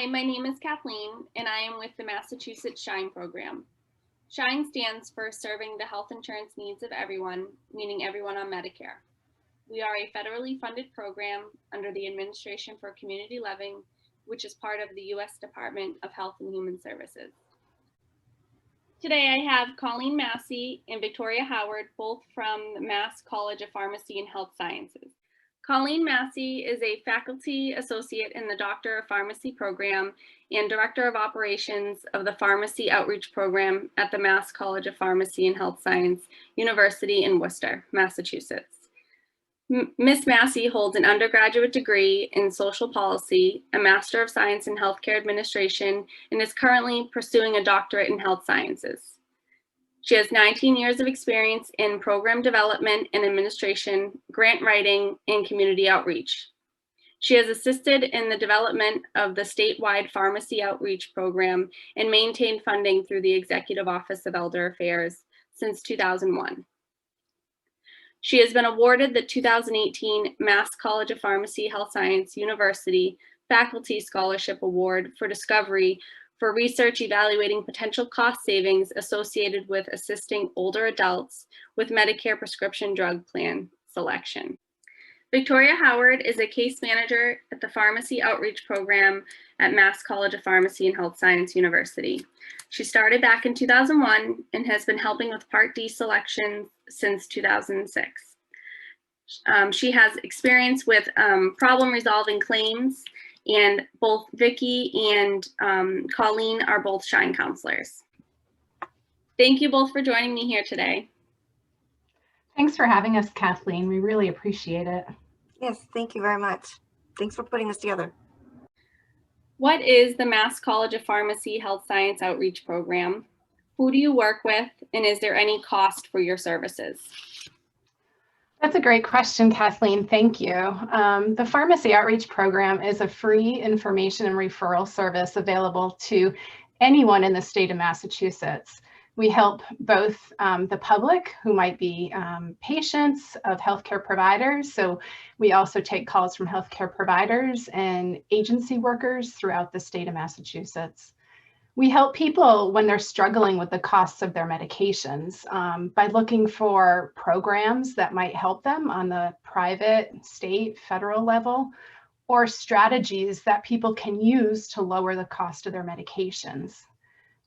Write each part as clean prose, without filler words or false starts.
Hi, my name is Kathleen, and I am with the Massachusetts SHINE program. SHINE stands for Serving the Health Insurance Needs of Everyone, meaning everyone on Medicare. We are a federally funded program under the Administration for Community Living, which is part of the U.S. Department of Health and Human Services. Today I have Colleen Massey and Victoria Howard, both from the Mass College of Pharmacy and Health Sciences. Colleen Massey is a faculty associate in the Doctor of Pharmacy program and Director of Operations of the Pharmacy Outreach Program at the Mass College of Pharmacy and Health Science, University in Worcester, Massachusetts. Ms. Massey holds an undergraduate degree in social policy, a Master of Science in Healthcare Administration, and is currently pursuing a doctorate in health sciences. She has 19 years of experience in program development and administration, grant writing, and community outreach. She has assisted in the development of the statewide pharmacy outreach program and maintained funding through the Executive Office of Elder Affairs since 2001. She has been awarded the 2018 Mass College of Pharmacy Health Science University Faculty Scholarship Award for Discovery for research evaluating potential cost savings associated with assisting older adults with Medicare prescription drug plan selection. Victoria Howard is a case manager at the Pharmacy Outreach Program at Mass College of Pharmacy and Health Science University. She started back in 2001 and has been helping with Part D selections since 2006. She has experience with problem resolving claims, and both Vicki and Colleen are both SHINE counselors. Thank you both for joining me here today. Thanks for having us, Kathleen. We really appreciate it. Yes, thank you very much. Thanks for putting this together. What is the Mass College of Pharmacy Health Science Outreach Program? Who do you work with, and is there any cost for your services? That's a great question, Kathleen. Thank you. The Pharmacy Outreach Program is a free information and referral service available to anyone in the state of Massachusetts. We help both the public, who might be patients of healthcare providers. So we also take calls from healthcare providers and agency workers throughout the state of Massachusetts. We help people when they're struggling with the costs of their medications by looking for programs that might help them on the private, state, federal level, or strategies that people can use to lower the cost of their medications.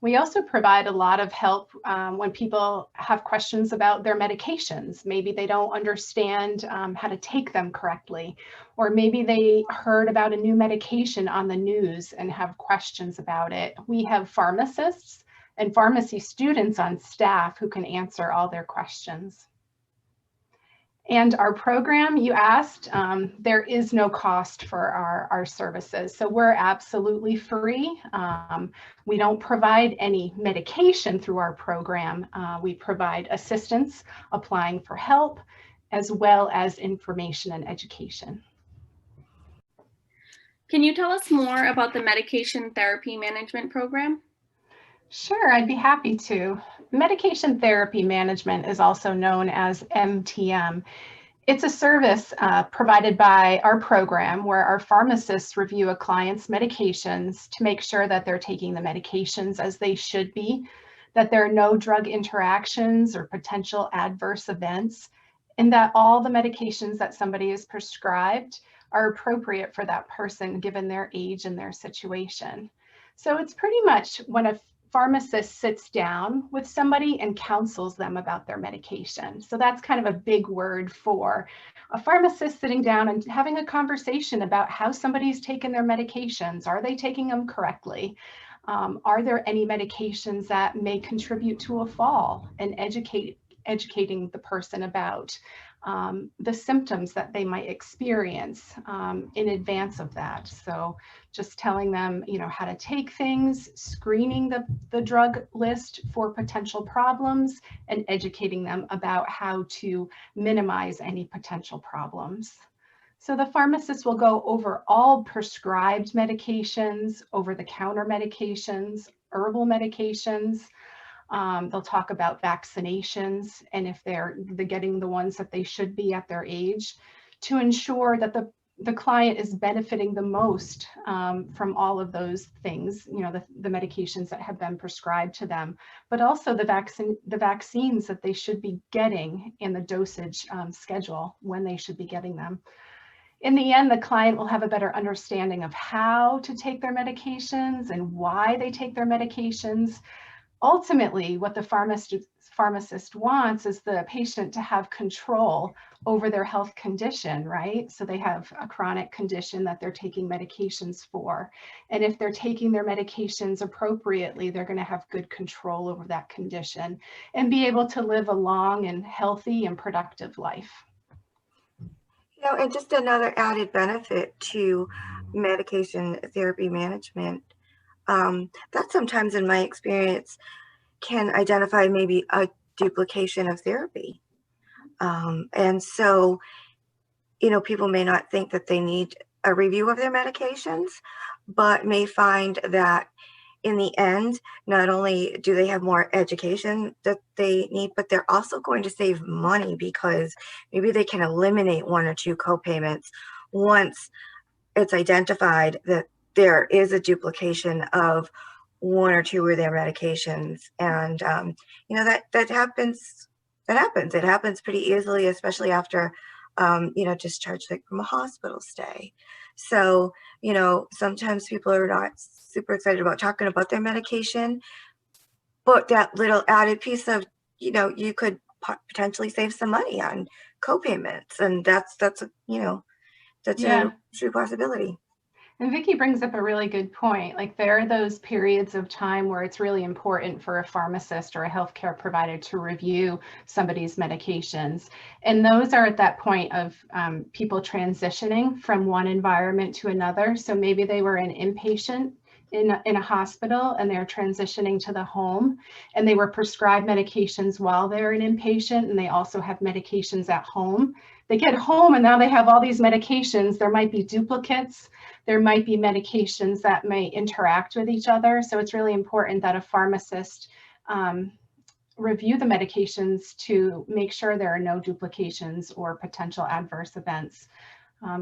We also provide a lot of help when people have questions about their medications. Maybe they don't understand how to take them correctly, or maybe they heard about a new medication on the news and have questions about it. We have pharmacists and pharmacy students on staff who can answer all their questions. And our program, you asked, there is no cost for our services. So we're absolutely free. We don't provide any medication through our program. We provide assistance applying for help, as well as information and education. Can you tell us more about the Medication Therapy Management Program? Sure, I'd be happy to. Medication Therapy Management is also known as MTM. It's a service provided by our program where our pharmacists review a client's medications to make sure that they're taking the medications as they should be, that there are no drug interactions or potential adverse events, and that all the medications that somebody is prescribed are appropriate for that person given their age and their situation. So it's pretty much when a pharmacist sits down with somebody and counsels them about their medication. So that's kind of a big word for a pharmacist sitting down and having a conversation about how somebody's taken their medications. Are they taking them correctly? Are there any medications that may contribute to a fall, and educating the person about the symptoms that they might experience in advance of that. So just telling them, how to take things, screening the drug list for potential problems, and educating them about how to minimize any potential problems. So the pharmacist will go over all prescribed medications, over-the-counter medications, herbal medications. They'll talk about vaccinations and if they're getting the ones that they should be at their age, to ensure that the the client is benefiting the most from all of those things, the medications that have been prescribed to them, but also the vaccines that they should be getting and the dosage schedule when they should be getting them. In the end, the client will have a better understanding of how to take their medications and why they take their medications. Ultimately, what the pharmacist wants is the patient to have control over their health condition, right? So they have a chronic condition that they're taking medications for. And if they're taking their medications appropriately, they're going to have good control over that condition and be able to live a long and healthy and productive life. And just another added benefit to medication therapy management, that sometimes in my experience can identify maybe a duplication of therapy. And so, people may not think that they need a review of their medications, but may find that in the end, not only do they have more education that they need, but they're also going to save money because maybe they can eliminate one or two co-payments once it's identified that there is a duplication of one or two of their medications. And, that happens. It happens pretty easily, especially after, discharge from a hospital stay. So, sometimes people are not super excited about talking about their medication, but that little added piece of, you could potentially save some money on co-payments, and that's a true possibility. And Vicki brings up a really good point. Like, there are those periods of time where it's really important for a pharmacist or a healthcare provider to review somebody's medications. And those are at that point of people transitioning from one environment to another. So maybe they were an inpatient in a hospital and they're transitioning to the home, and they were prescribed medications while they're an inpatient, and they also have medications at home. They get home and now they have all these medications. There might be duplicates. There might be medications that may interact with each other. So it's really important that a pharmacist review the medications to make sure there are no duplications or potential adverse events.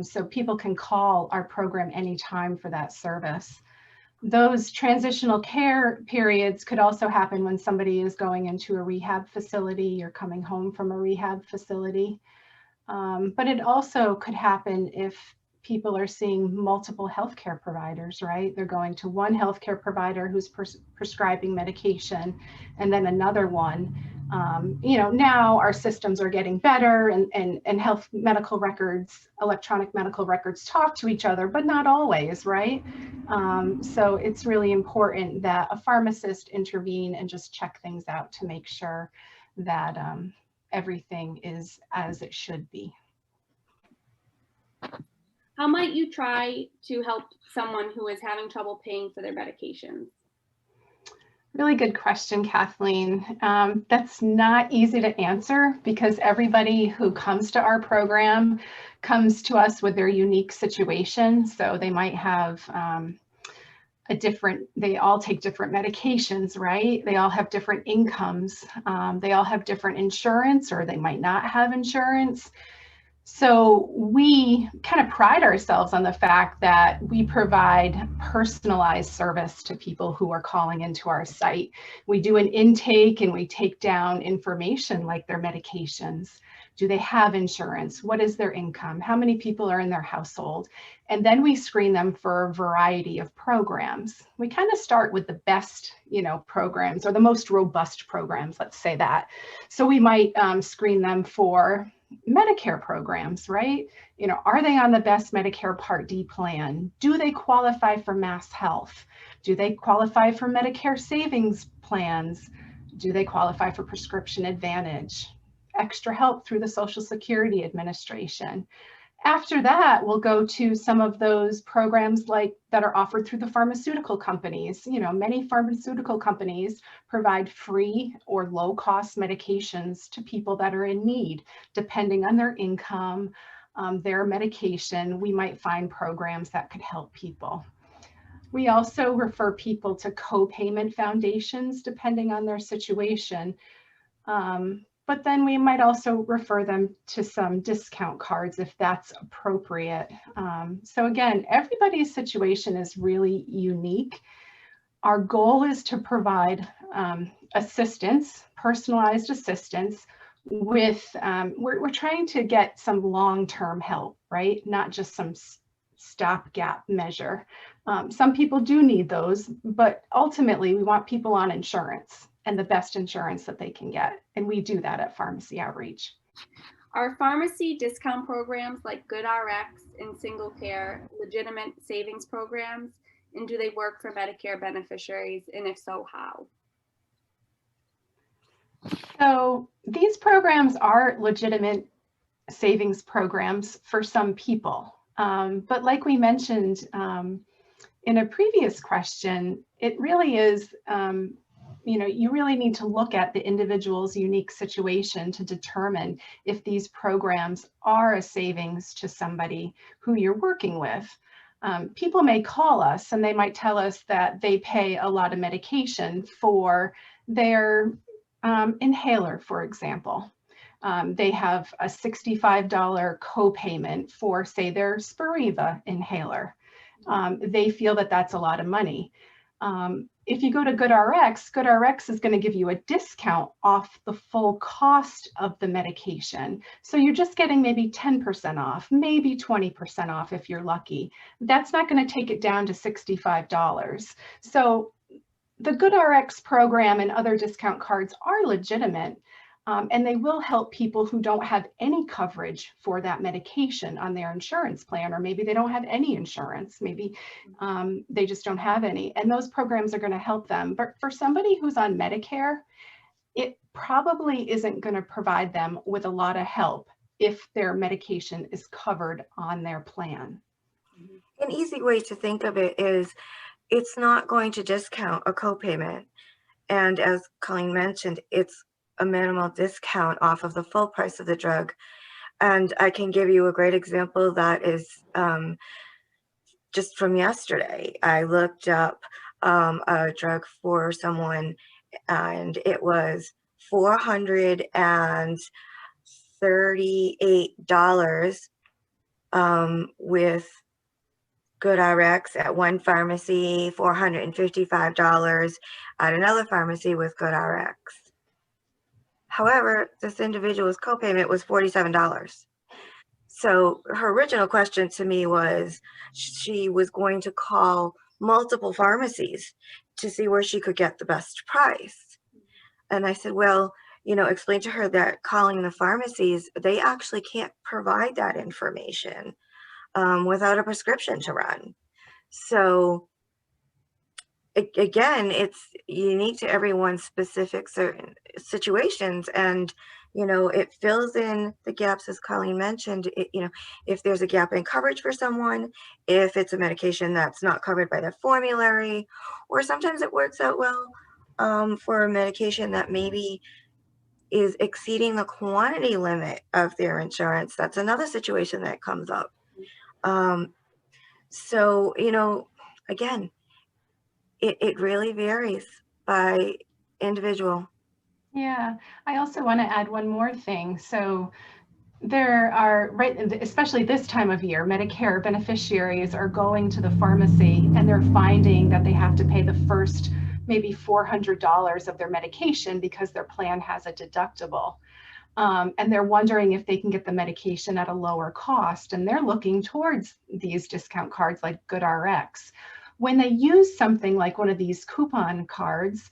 So people can call our program anytime for that service. Those transitional care periods could also happen when somebody is going into a rehab facility or coming home from a rehab facility. But it also could happen if people are seeing multiple healthcare providers, right? They're going to one healthcare provider who's prescribing medication, and then another one. Now our systems are getting better, and medical records, electronic medical records talk to each other, but not always, right? So it's really important that a pharmacist intervene and just check things out to make sure that everything is as it should be. How might you try to help someone who is having trouble paying for their medications? Really good question, Kathleen. That's not easy to answer because everybody who comes to our program comes to us with their unique situation. So they might have they all take different medications, right? They all have different incomes. They all have different insurance, or they might not have insurance. So we kind of pride ourselves on the fact that we provide personalized service to people who are calling into our site. We do an intake and we take down information like their medications. Do they have insurance? What is their income? How many people are in their household? And then we screen them for a variety of programs. We kind of start with the best, programs, or the most robust programs, let's say that. So we might screen them for Medicare programs, right? Are they on the best Medicare Part D plan? Do they qualify for Mass Health? Do they qualify for Medicare savings plans? Do they qualify for Prescription Advantage? Extra help through the Social Security Administration. After that, we'll go to some of those programs that are offered through the pharmaceutical companies. Many pharmaceutical companies provide free or low-cost medications to people that are in need, depending on their income, their medication. We might find programs that could help people. We also refer people to co-payment foundations, depending on their situation. but then we might also refer them to some discount cards if that's appropriate. So again, everybody's situation is really unique. Our goal is to provide assistance, personalized assistance with, we're trying to get some long-term help, right? Not just some stopgap measure. Some people do need those, but ultimately we want people on insurance and the best insurance that they can get. And we do that at Pharmacy Outreach. Are pharmacy discount programs like GoodRx and Single Care legitimate savings programs? And do they work for Medicare beneficiaries? And if so, how? So these programs are legitimate savings programs for some people. But like we mentioned in a previous question, it really is, you really need to look at the individual's unique situation to determine if these programs are a savings to somebody who you're working with. People may call us and they might tell us that they pay a lot of medication for their inhaler, for example. They have a $65 copayment for, say, their Spiriva inhaler. They feel that that's a lot of money. If you go to GoodRx, GoodRx is going to give you a discount off the full cost of the medication. So you're just getting maybe 10% off, maybe 20% off if you're lucky. That's not going to take it down to $65. So the GoodRx program and other discount cards are legitimate, and they will help people who don't have any coverage for that medication on their insurance plan, or maybe they don't have any insurance, maybe they just don't have any, and those programs are going to help them. But for somebody who's on Medicare, it probably isn't going to provide them with a lot of help if their medication is covered on their plan. An easy way to think of it is it's not going to discount a copayment. And as Colleen mentioned, it's a minimal discount off of the full price of the drug. And I can give you a great example that is just from yesterday. I looked up a drug for someone and it was $438 with GoodRx at one pharmacy, $455 at another pharmacy with GoodRx. However, this individual's copayment was $47. So her original question to me was she was going to call multiple pharmacies to see where she could get the best price. And I said, well, explain to her that calling the pharmacies, they actually can't provide that information without a prescription to run. So again, it's unique to everyone's specific certain situations, and it fills in the gaps, as Colleen mentioned. If there's a gap in coverage for someone, if it's a medication that's not covered by the formulary, or sometimes it works out well for a medication that maybe is exceeding the quantity limit of their insurance. That's another situation that comes up. So again, it really varies by individual. Yeah, I also want to add one more thing. So there are, right, especially this time of year, Medicare beneficiaries are going to the pharmacy and they're finding that they have to pay the first maybe $400 of their medication because their plan has a deductible. And they're wondering if they can get the medication at a lower cost. And they're looking towards these discount cards like GoodRx. When they use something like one of these coupon cards,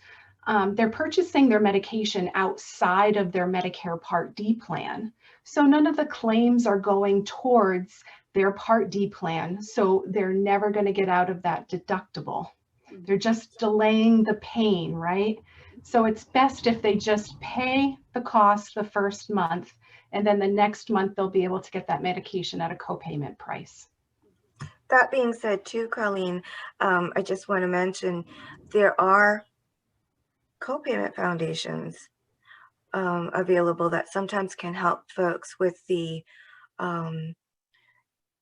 they're purchasing their medication outside of their Medicare Part D plan. So none of the claims are going towards their Part D plan. So they're never going to get out of that deductible. They're just delaying the pain, right? So it's best if they just pay the cost the first month, and then the next month they'll be able to get that medication at a copayment price. That being said too, Colleen, I just want to mention there are copayment foundations available that sometimes can help folks with the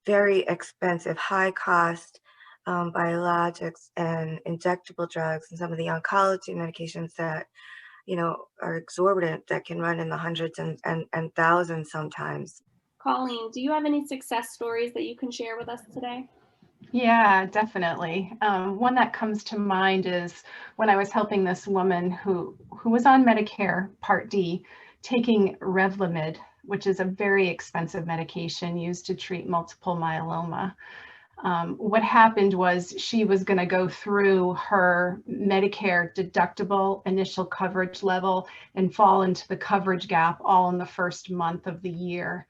very expensive, high cost biologics and injectable drugs and some of the oncology medications that are exorbitant, that can run in the hundreds and thousands sometimes. Colleen, do you have any success stories that you can share with us today? Yeah, definitely. One that comes to mind is when I was helping this woman who was on Medicare Part D, taking Revlimid, which is a very expensive medication used to treat multiple myeloma. What happened was she was going to go through her Medicare deductible initial coverage level and fall into the coverage gap all in the first month of the year.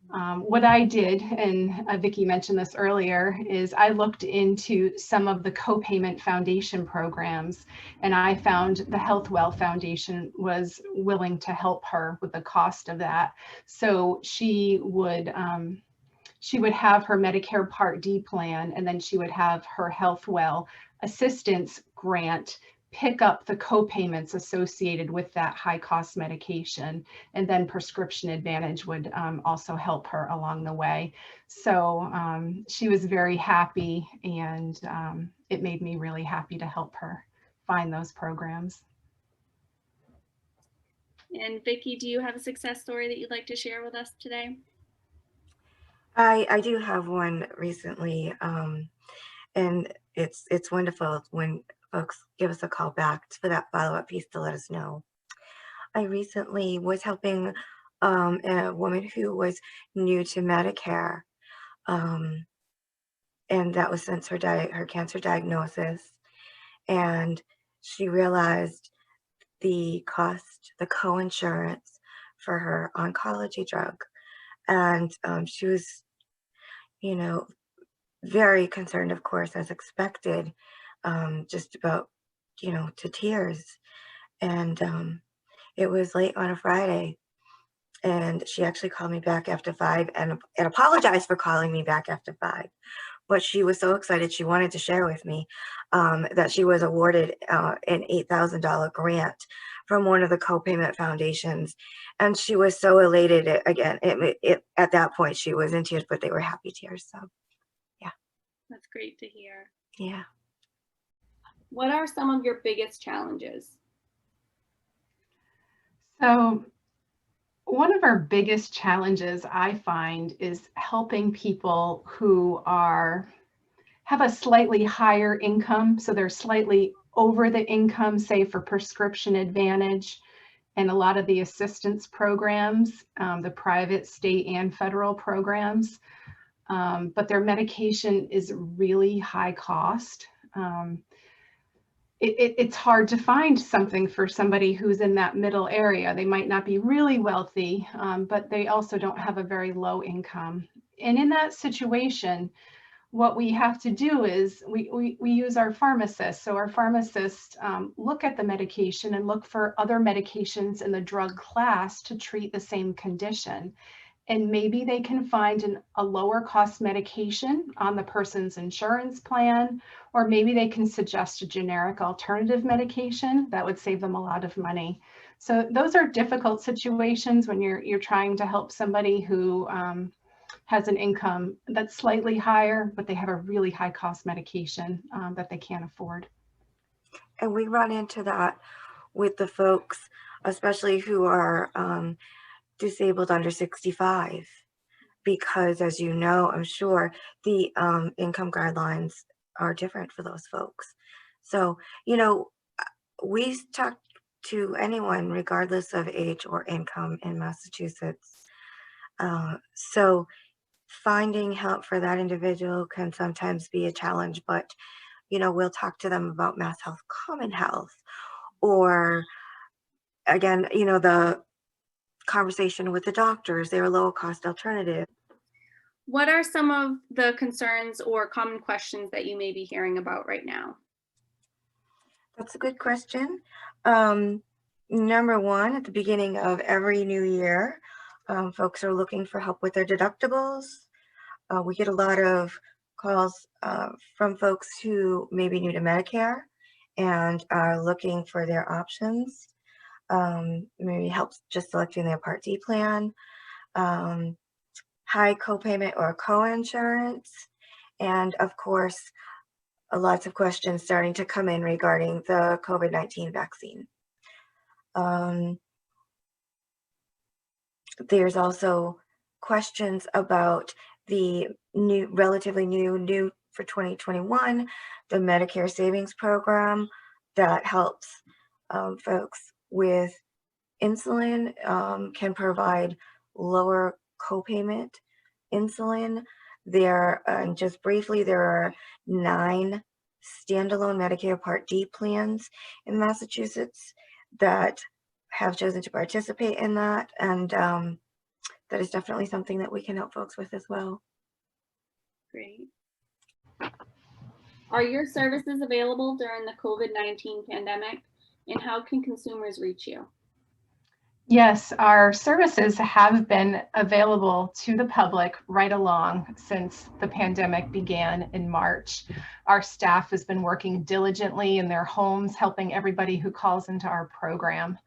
What I did, and Vicki mentioned this earlier, is I looked into some of the Copayment Foundation programs, and I found the HealthWell Foundation was willing to help her with the cost of that. So she would have her Medicare Part D plan, and then she would have her HealthWell assistance grant pick up the co-payments associated with that high cost medication. And then Prescription Advantage would also help her along the way. So she was very happy, and it made me really happy to help her find those programs. And Vicki, do you have a success story that you'd like to share with us today? I do have one recently, and it's wonderful when folks give us a call back for that follow-up piece to let us know. I recently was helping a woman who was new to Medicare, and that was since her cancer diagnosis, and she realized the cost, the co-insurance for her oncology drug, and she was, very concerned, of course, as expected, just about, to tears. And it was late on a Friday, and she actually called me back after 5 and apologized for calling me back after 5. But she was so excited, she wanted to share with me that she was awarded an $8,000 grant from one of the Copayment foundations. And she was so elated. Again, at that point, she was in tears, but they were happy tears. So, yeah. That's great to hear. Yeah. What are some of your biggest challenges? So one of our biggest challenges I find is helping people who have a slightly higher income. So they're slightly over the income, say for Prescription Advantage and a lot of the assistance programs, the private, state, and federal programs. But their medication is really high cost. It's hard to find something for somebody who's in that middle area. They might not be really wealthy, but they also don't have a very low income. And in that situation, what we have to do is we use our pharmacists. So our pharmacists look at the medication and look for other medications in the drug class to treat the same condition. And maybe they can find a lower cost medication on the person's insurance plan, or maybe they can suggest a generic alternative medication that would save them a lot of money. So those are difficult situations when you're trying to help somebody who has an income that's slightly higher, but they have a really high cost medication that they can't afford. And we run into that with the folks, especially who are disabled under 65, because as you know, I'm sure the income guidelines are different for those folks. So, we talk to anyone regardless of age or income in Massachusetts. So finding help for that individual can sometimes be a challenge, but we'll talk to them about Mass Health Common Health, or again, the conversation with the doctors, they're a low cost alternative. What are some of the concerns or common questions that you may be hearing about right now? That's a good question. Number one, at the beginning of every new year, folks are looking for help with their deductibles. We get a lot of calls from folks who may be new to Medicare and are looking for their options. Maybe help just selecting their Part D plan, high copayment or co-insurance, and of course, lots of questions starting to come in regarding the COVID-19 vaccine. There's also questions about the relatively new for 2021, the Medicare Savings Program that helps folks with insulin, can provide lower copayment insulin. And just briefly, there are 9 standalone Medicare Part D plans in Massachusetts that have chosen to participate in that, and that is definitely something that we can help folks with as well. Great. Are your services available during the COVID-19 pandemic, and how can consumers reach you? Yes, our services have been available to the public right along since the pandemic began in March. Our staff has been working diligently in their homes, helping everybody who calls into our program.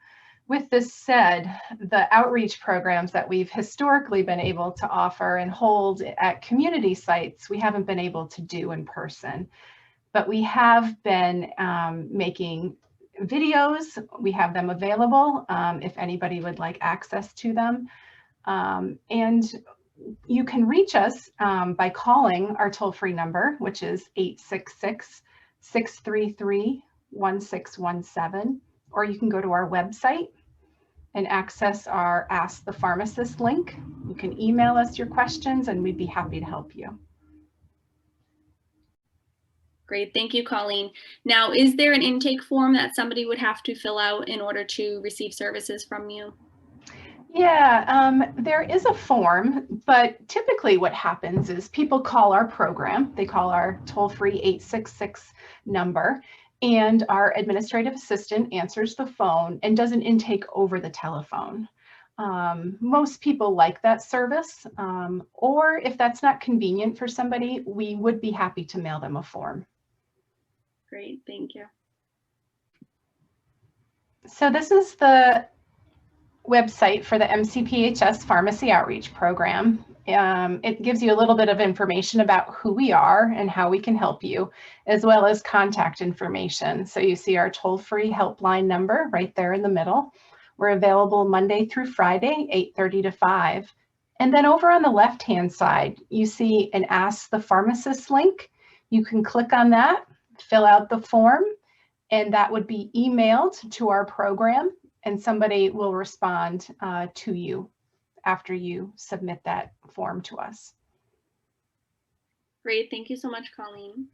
With this said, the outreach programs that we've historically been able to offer and hold at community sites, we haven't been able to do in person. But we have been making videos. We have them available if anybody would like access to them. And you can reach us by calling our toll-free number, which is 866-633-1617, or you can go to our website and access our Ask the Pharmacist link. You can email us your questions and we'd be happy to help you. Great, thank you, Colleen. Now, is there an intake form that somebody would have to fill out in order to receive services from you? Yeah, there is a form, but typically what happens is people call our program, they call our toll-free 866 number, and our administrative assistant answers the phone and does an intake over the telephone. Most people like that service, or if that's not convenient for somebody, we would be happy to mail them a form. Great, thank you. So this is the website for the MCPHS Pharmacy Outreach Program. It gives you a little bit of information about who we are and how we can help you, as well as contact information. So you see our toll-free helpline number right there in the middle. We're available Monday through Friday, 8:30 to 5. And then over on the left-hand side, you see an Ask the Pharmacist link. You can click on that, fill out the form, and that would be emailed to our program, and somebody will respond to you after you submit that form to us. Great, thank you so much, Colleen.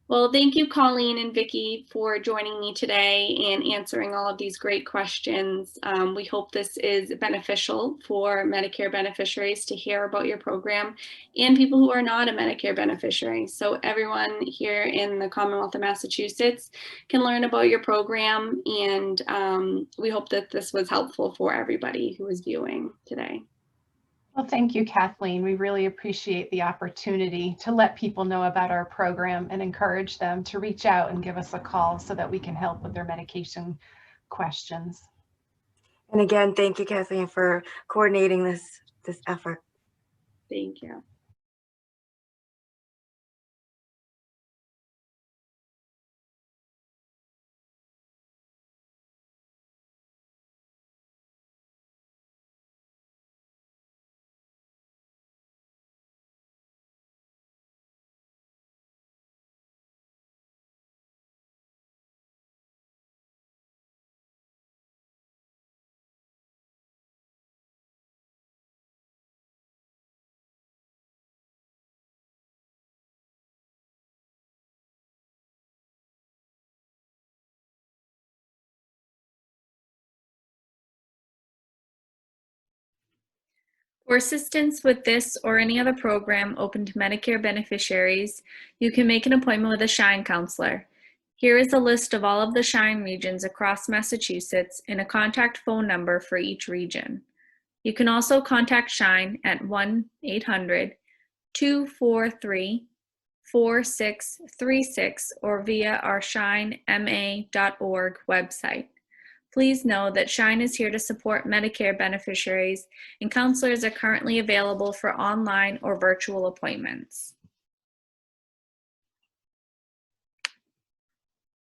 Well, thank you, Colleen and Vicki, for joining me today and answering all of these great questions. We hope this is beneficial for Medicare beneficiaries to hear about your program and people who are not a Medicare beneficiary. So everyone here in the Commonwealth of Massachusetts can learn about your program, and we hope that this was helpful for everybody who is viewing today. Well, thank you, Kathleen. We really appreciate the opportunity to let people know about our program and encourage them to reach out and give us a call so that we can help with their medication questions. And again, thank you, Kathleen, for coordinating this effort. Thank you. For assistance with this or any other program open to Medicare beneficiaries, you can make an appointment with a Shine counselor. Here is a list of all of the Shine regions across Massachusetts and a contact phone number for each region. You can also contact Shine at 1-800-243-4636 or via our shinema.org website. Please know that Shine is here to support Medicare beneficiaries, and counselors are currently available for online or virtual appointments.